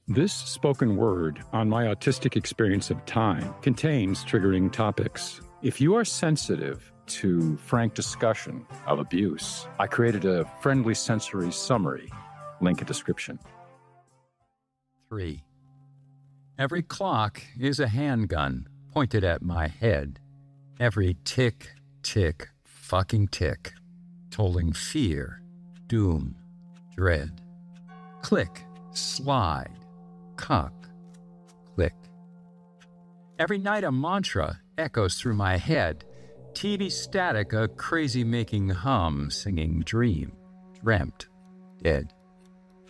This spoken word on my autistic experience of time contains triggering topics. If you are sensitive to frank discussion of abuse, I created a friendly sensory summary. Link in description. 3. Every clock is a handgun pointed at my head. Every tick, tick, fucking tick, tolling fear, doom, dread. Click, slide, cock, click. Every night a mantra echoes through my head. TV static, a crazy-making hum, singing dream, dreamt, dead.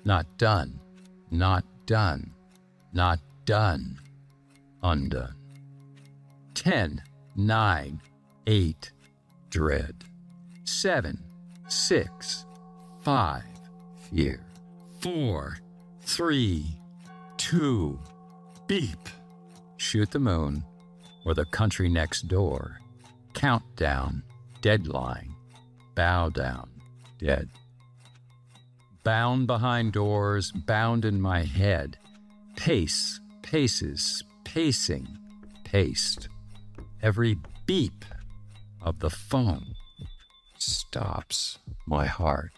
Not done, not done, not done, undone. 10, 9, 8, dread. 7, 6, 5, fear. 4, 3, 2, beep. Shoot the moon or the country next door. Countdown, deadline, bow down, dead. Bound behind doors, bound in my head. Pace, paces, pacing, paced. Every beep of the phone stops my heart.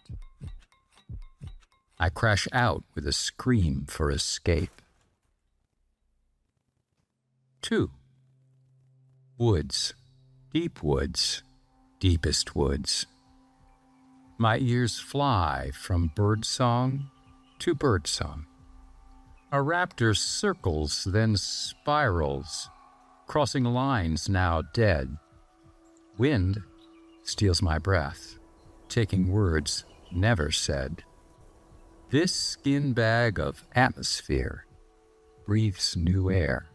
I crash out with a scream for escape. 2. Woods, deep woods, deepest woods. My ears fly from birdsong to birdsong. A raptor circles, then spirals, crossing lines now dead. Wind steals my breath, taking words never said. This skin bag of atmosphere breathes new air.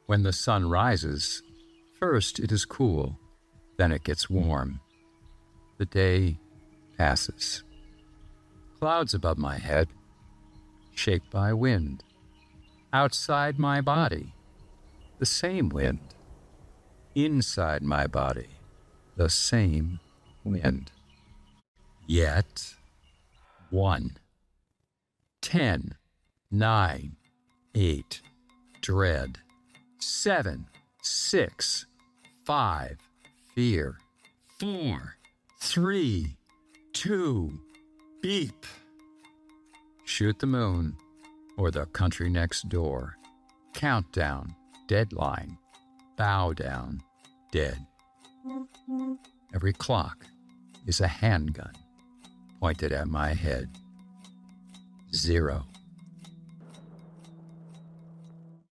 When the sun rises, first it is cool, then it gets warm. The day passes. Clouds above my head, shaped by wind. Outside my body, the same wind. Inside my body, the same wind. Yet 1, 10, 9, 8, dread. 7, 6, 5, fear. 4, 3, 2, beep. Shoot the moon or the country next door. Countdown, deadline, bow down, dead. Every clock is a handgun pointed at my head. 0.